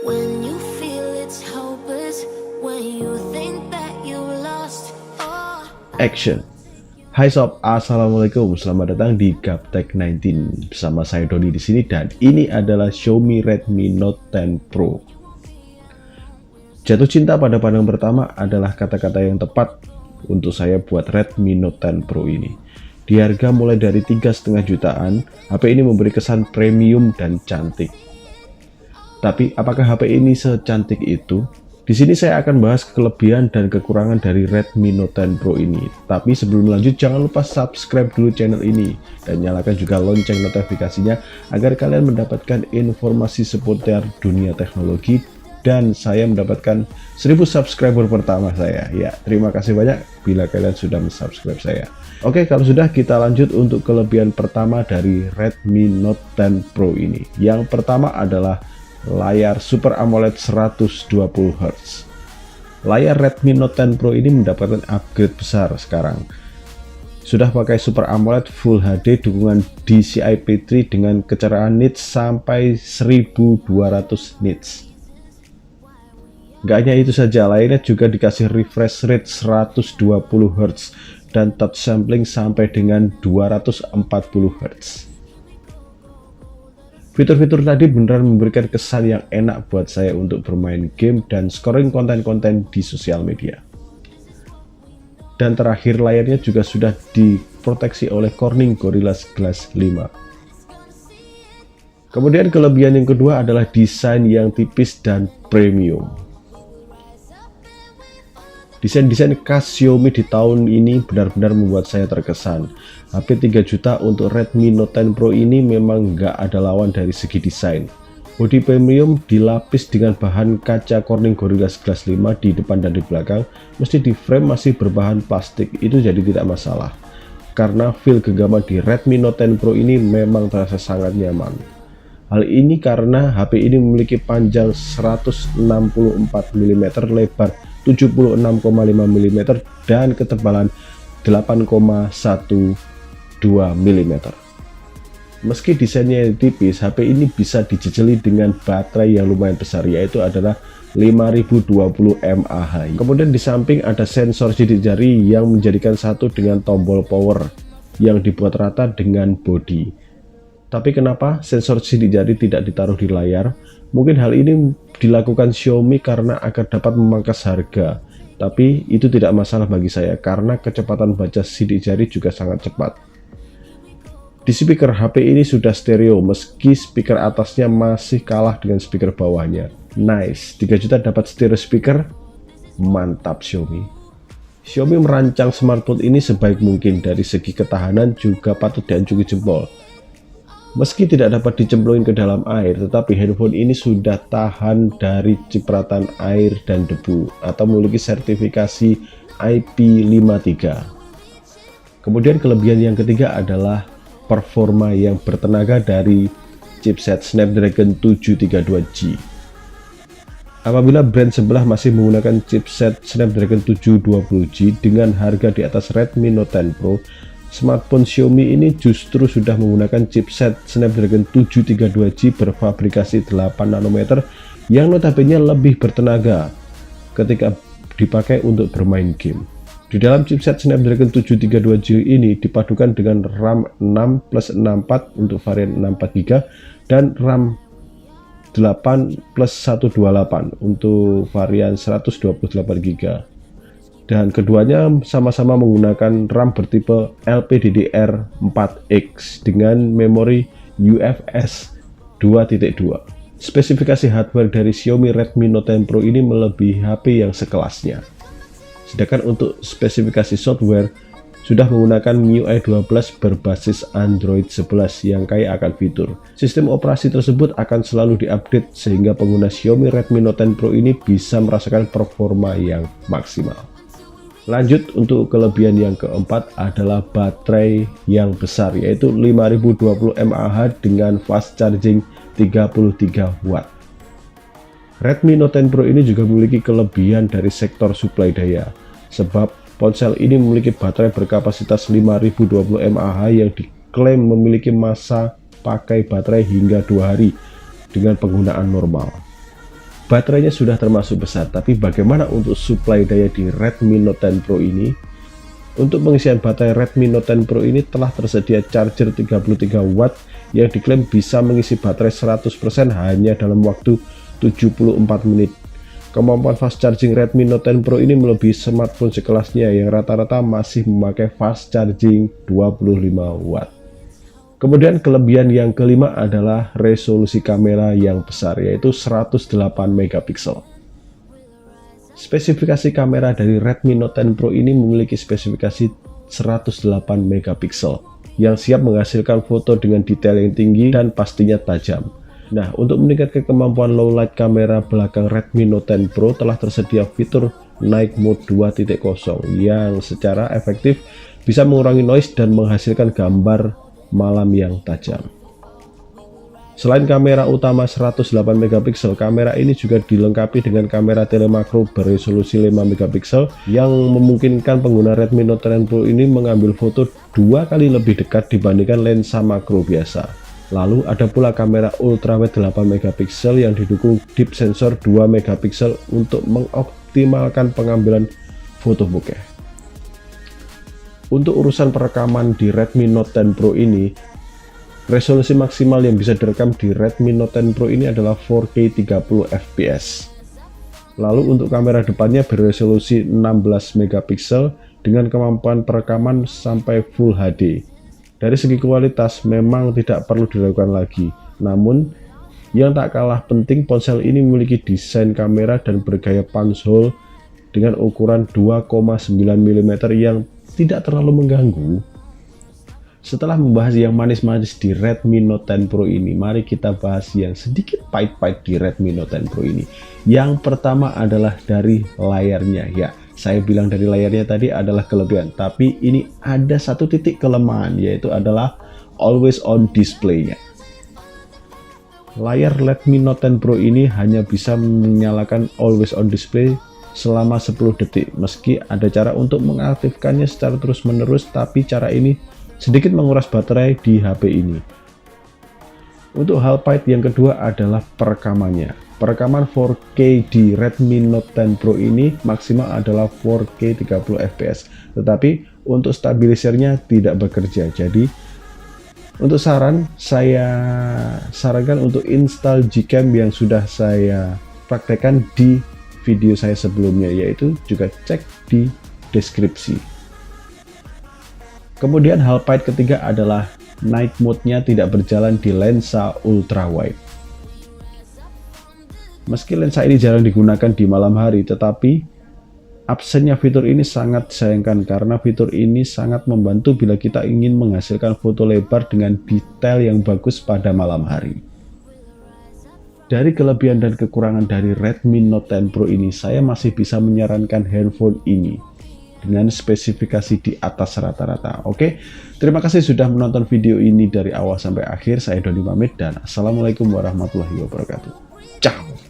When you feel it's hopeless, when you think that you lost all. Action. Hai sob, assalamualaikum. Selamat datang di Gaptek 19 bersama saya Doni di sini, dan ini adalah Xiaomi Redmi Note 10 Pro. Jatuh cinta pada pandang pertama adalah kata-kata yang tepat untuk saya buat Redmi Note 10 Pro ini. Di harga mulai dari 3,5 jutaan, HP ini memberi kesan premium dan cantik. Tapi apakah HP ini secantik itu? Di sini saya akan bahas kelebihan dan kekurangan dari Redmi Note 10 Pro ini. Tapi sebelum lanjut, jangan lupa subscribe dulu channel ini dan nyalakan juga lonceng notifikasinya agar kalian mendapatkan informasi seputar dunia teknologi dan saya mendapatkan 1000 subscriber pertama saya. Ya, terima kasih banyak bila kalian sudah subscribe saya. Oke, kalau sudah, kita lanjut untuk kelebihan pertama dari Redmi Note 10 Pro ini. Yang pertama adalah layar Super AMOLED 120Hz. Layar Redmi Note 10 Pro ini mendapatkan upgrade besar sekarang. Sudah pakai Super AMOLED Full HD dukungan DCI-P3 dengan kecerahan nits sampai 1200 nits. Gak hanya itu saja, layarnya juga dikasih refresh rate 120Hz dan touch sampling sampai dengan 240Hz. Fitur-fitur tadi beneran memberikan kesan yang enak buat saya untuk bermain game dan scoring konten-konten di sosial media. Dan terakhir, layarnya juga sudah diproteksi oleh Corning Gorilla Glass 5. Kemudian kelebihan yang kedua adalah desain yang tipis dan premium. Desain-desain khas Xiaomi di tahun ini benar-benar membuat saya terkesan. HP 3 juta untuk Redmi Note 10 Pro ini memang nggak ada lawan dari segi desain. Bodi premium dilapis dengan bahan kaca Corning Gorilla Glass 5 di depan dan di belakang, meski di frame masih berbahan plastik, itu jadi tidak masalah. Karena feel genggaman di Redmi Note 10 Pro ini memang terasa sangat nyaman. Hal ini karena HP ini memiliki panjang 164 mm, lebar 76,5 mm, dan ketebalan 8,12 mm. Meski desainnya tipis, HP ini bisa dijejeli dengan baterai yang lumayan besar, yaitu adalah 5020 mAh. Kemudian di samping ada sensor sidik jari yang menjadikan satu dengan tombol power yang dibuat rata dengan bodi. Tapi kenapa sensor sidik jari tidak ditaruh di layar? Mungkin hal ini dilakukan Xiaomi karena agar dapat memangkas harga. Tapi itu tidak masalah bagi saya karena kecepatan baca sidik jari juga sangat cepat. Di speaker HP ini sudah stereo, meski speaker atasnya masih kalah dengan speaker bawahnya. Nice, 3 juta dapat stereo speaker? Mantap Xiaomi. Xiaomi merancang smartphone ini sebaik mungkin, dari segi ketahanan juga patut diacungi jempol. Meski tidak dapat dicemplungin ke dalam air, tetapi handphone ini sudah tahan dari cipratan air dan debu atau memiliki sertifikasi IP53. Kemudian kelebihan yang ketiga adalah performa yang bertenaga dari chipset Snapdragon 732G. Apabila brand sebelah masih menggunakan chipset Snapdragon 720G dengan harga di atas Redmi Note 10 Pro, smartphone Xiaomi ini justru sudah menggunakan chipset Snapdragon 732G berfabrikasi 8 nanometer yang notabene lebih bertenaga ketika dipakai untuk bermain game. Di dalam chipset Snapdragon 732G ini dipadukan dengan RAM 6 plus 64 untuk varian 64GB dan RAM 8 plus 128 untuk varian 128GB. Dan keduanya sama-sama menggunakan RAM bertipe LPDDR4X dengan memori UFS 2.2. Spesifikasi hardware dari Xiaomi Redmi Note 10 Pro ini melebihi HP yang sekelasnya. Sedangkan untuk spesifikasi software sudah menggunakan MIUI 12 berbasis Android 11 yang kaya akan fitur. Sistem operasi tersebut akan selalu diupdate sehingga pengguna Xiaomi Redmi Note 10 Pro ini bisa merasakan performa yang maksimal. Lanjut untuk kelebihan yang keempat adalah baterai yang besar, yaitu 5020 mAh dengan fast charging 33 watt. Redmi Note 10 Pro ini juga memiliki kelebihan dari sektor suplai daya, sebab ponsel ini memiliki baterai berkapasitas 5020 mAh yang diklaim memiliki masa pakai baterai hingga 2 hari dengan penggunaan normal. baterainya sudah termasuk besar, tapi bagaimana untuk suplai daya di Redmi Note 10 Pro ini? Untuk pengisian baterai Redmi Note 10 Pro ini telah tersedia charger 33 watt yang diklaim bisa mengisi baterai 100% hanya dalam waktu 74 menit. Kemampuan fast charging Redmi Note 10 Pro ini melebihi smartphone sekelasnya yang rata-rata masih memakai fast charging 25 watt. Kemudian kelebihan yang kelima adalah resolusi kamera yang besar, yaitu 108 megapiksel. Spesifikasi kamera dari Redmi Note 10 Pro ini memiliki spesifikasi 108 megapiksel yang siap menghasilkan foto dengan detail yang tinggi dan pastinya tajam. Nah, untuk meningkatkan kemampuan low light kamera belakang Redmi Note 10 Pro telah tersedia fitur Night Mode 2.0 yang secara efektif bisa mengurangi noise dan menghasilkan gambar malam yang tajam. Selain kamera utama 108 megapiksel, kamera ini juga dilengkapi dengan kamera telemakro beresolusi 5 megapiksel yang memungkinkan pengguna Redmi Note 10 Pro ini mengambil foto 2 kali lebih dekat dibandingkan lensa makro biasa. Lalu ada pula kamera ultrawide 8 megapiksel yang didukung deep sensor 2 megapiksel untuk mengoptimalkan pengambilan foto bokeh. Untuk urusan perekaman di Redmi Note 10 Pro ini, resolusi maksimal yang bisa direkam di Redmi Note 10 Pro ini adalah 4K 30 fps. Lalu untuk kamera depannya beresolusi 16 megapiksel dengan kemampuan perekaman sampai Full HD. Dari segi kualitas memang tidak perlu diragukan lagi. Namun, yang tak kalah penting, ponsel ini memiliki desain kamera dan bergaya punch hole dengan ukuran 2,9 mm yang tidak terlalu mengganggu. Setelah membahas yang manis-manis di Redmi Note 10 Pro ini, mari kita bahas yang sedikit pahit-pahit di Redmi Note 10 Pro ini. Yang pertama adalah dari layarnya. Ya, saya bilang dari layarnya tadi adalah kelebihan, tapi ini ada satu titik kelemahan, yaitu adalah always on display-nya. Layar Redmi Note 10 Pro ini hanya bisa menyalakan always on display selama 10 detik, meski ada cara untuk mengaktifkannya secara terus-menerus, tapi cara ini sedikit menguras baterai di HP ini. Untuk hal pahit yang kedua adalah perekamannya. Perekaman 4K di Redmi Note 10 Pro ini maksimal adalah 4K 30 fps, tetapi untuk stabilisernya tidak bekerja. Jadi untuk saya sarankan untuk install Gcam yang sudah saya praktekkan di video saya sebelumnya, yaitu juga cek di deskripsi. Kemudian hal pahit ketiga adalah night mode-nya tidak berjalan di lensa ultrawide. Meski lensa ini jarang digunakan di malam hari, tetapi absennya fitur ini sangat disayangkan karena fitur ini sangat membantu bila kita ingin menghasilkan foto lebar dengan detail yang bagus pada malam hari. Dari kelebihan dan kekurangan dari Redmi Note 10 Pro ini, saya masih bisa menyarankan handphone ini dengan spesifikasi di atas rata-rata. Oke, terima kasih sudah menonton video ini dari awal sampai akhir. Saya Doni pamit dan Assalamualaikum warahmatullahi wabarakatuh. Ciao.